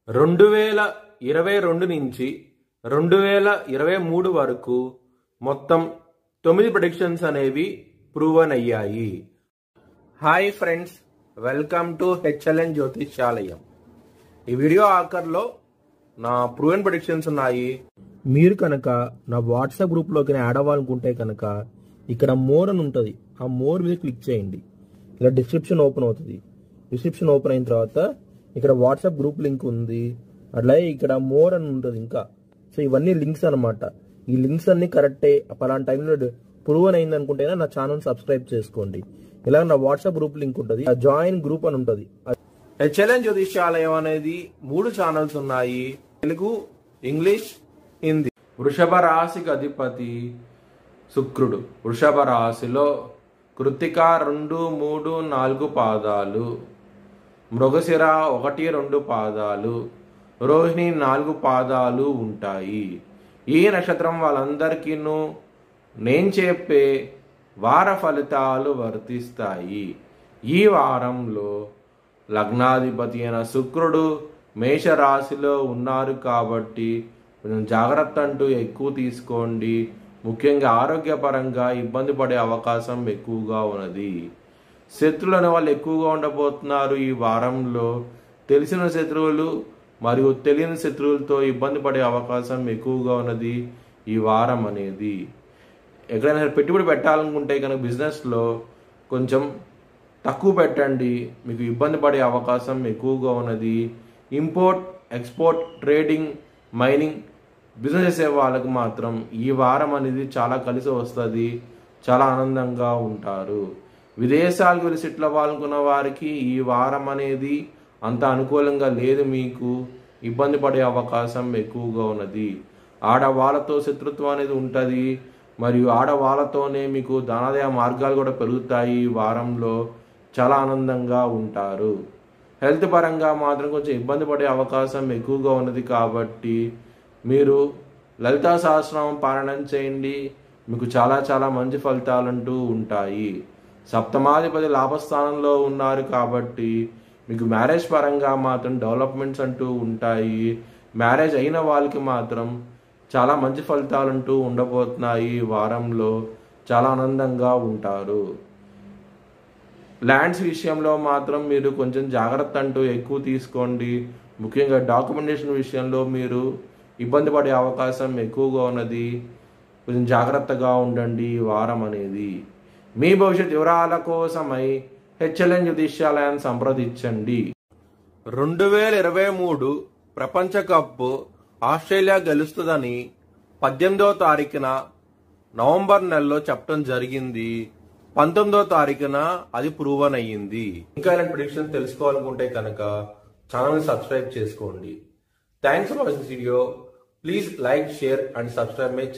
2022 నుంచి 2023 వరకు మొత్తం 9 ప్రెడిక్షన్స్ అనేవి ప్రూవన్ అయ్యాయి. Hi friends, welcome to HLN Jyotishyalayam. ఈ వీడియో ఆఖర్లో నా ప్రూవన్ ప్రెడిక్షన్స్ ఉన్నాయి. మీరు కనుక నా వాట్సాప్ గ్రూప్లోకి యాడ్ అవ్వాలనుకుంటే కనుక ఇక్కడ మోర్ అని ఉంటుంది, ఆ మోర్ మీద క్లిక్ చేయండి. ఇలా డిస్క్రిప్షన్ ఓపెన్ అవుతుంది. డిస్క్రిప్షన్ ఓపెన్ అయిన తర్వాత ఇక్కడ వాట్సాప్ గ్రూప్ లింక్ ఉంది, అట్లాగే ఇక్కడ మోర్ అని ఉంటుంది ఇంకా. సో ఇవన్నీ లింక్స్ అనమాట. ఈ లింక్స్ అన్ని కరెక్టే. పలానా టైంలో ప్రూవన్ అయింది అనుకుంటేనే నా ఛానల్ సబ్స్క్రైబ్ చేసుకోండి. ఇలా నా వాట్సాప్ గ్రూప్ లింక్ ఉంటుంది, జాయిన్ గ్రూప్ అని ఉంటుంది. హెచ్ఎల్ఎన్ జ్యోతిష్యాలయం అనేది 3 ఛానల్స్ ఉన్నాయి, తెలుగు, ఇంగ్లీష్, హిందీ. వృషభ రాశికి అధిపతి శుక్రుడు. వృషభ రాశిలో కృత్తిక 2, 3, 4 పాదాలు, మృగశిర 1, 2 పాదాలు, రోహిణి 4 పాదాలు ఉంటాయి. ఈ నక్షత్రం వాళ్ళందరికీను నేను చెప్పే వార ఫలితాలు వర్తిస్తాయి. ఈ వారంలో లగ్నాధిపతి అయిన శుక్రుడు మేషరాశిలో ఉన్నారు కాబట్టి జాగ్రత్త అంటూ ఎక్కువ తీసుకోండి. ముఖ్యంగా ఆరోగ్యపరంగా ఇబ్బంది పడే అవకాశం ఎక్కువగా ఉన్నది. శత్రువులు అనే వాళ్ళు ఎక్కువగా ఉండబోతున్నారు. ఈ వారంలో తెలిసిన శత్రువులు మరియు తెలియని శత్రువులతో ఇబ్బంది పడే అవకాశం ఎక్కువగా ఉన్నది ఈ వారం అనేది. ఎక్కడైనా పెట్టుబడి పెట్టాలనుకుంటే కనుక బిజినెస్లో కొంచెం తక్కువ పెట్టండి, మీకు ఇబ్బంది పడే అవకాశం ఎక్కువగా ఉన్నది. Import, export, trading, mining business చేసే వాళ్ళకి మాత్రం ఈ వారం అనేది చాలా కలిసి వస్తుంది, చాలా ఆనందంగా ఉంటారు. విదేశాలకు వెళ్ళి సెటిల్ అవ్వాలనుకున్న వారికి ఈ వారం అనేది అంత అనుకూలంగా లేదు, మీకు ఇబ్బంది పడే అవకాశం ఎక్కువగా ఉన్నది. ఆడవాళ్ళతో శత్రుత్వం అనేది ఉంటుంది, మరియు ఆడవాళ్ళతోనే మీకు ధనాదాయ మార్గాలు కూడా పెరుగుతాయి. ఈ వారంలో చాలా ఆనందంగా ఉంటారు. హెల్త్ పరంగా మాత్రం కొంచెం ఇబ్బంది పడే అవకాశం ఎక్కువగా ఉన్నది కాబట్టి మీరు లలితా సహస్రనామం పారాయణం చేయండి, మీకు చాలా చాలా మంచి ఫలితాలంటూ ఉంటాయి. సప్తమాధిపతి లాభస్థానంలో ఉన్నారు కాబట్టి మీకు మ్యారేజ్ పరంగా మాత్రం డెవలప్మెంట్స్ అంటూ ఉంటాయి. మ్యారేజ్ అయిన వాళ్ళకి మాత్రం చాలా మంచి ఫలితాలంటూ ఉండబోతున్నాయి. వారంలో చాలా ఆనందంగా ఉంటారు. ల్యాండ్స్ విషయంలో మాత్రం మీరు కొంచెం జాగ్రత్త అంటూ ఎక్కువ తీసుకోండి. ముఖ్యంగా డాక్యుమెంటేషన్ విషయంలో మీరు ఇబ్బంది పడే అవకాశం ఎక్కువగా ఉన్నది, కొంచెం జాగ్రత్తగా ఉండండి ఈ వారం అనేది. మీ భవిష్యత్ వివరాల కోసమై హెచ్ఎల్ఎన్ జ్యోతిష్యాలయాన్ని సంప్రదించండి. 2023 ప్రపంచ కప్ ఆస్ట్రేలియా గెలుస్తుందని 18వ తారీఖున నవంబర్ నెలలో చెప్పడం జరిగింది. 19వ తారీఖున అది ప్రూవన్ అయ్యింది. ఇంకా ఇలాంటి ప్రిడిక్షన్ తెలుసుకోవాలనుకుంటే కనుక ఛానల్ సబ్స్క్రైబ్ చేసుకోండి. Thanks for watching video. Please like, share and subscribe my channel.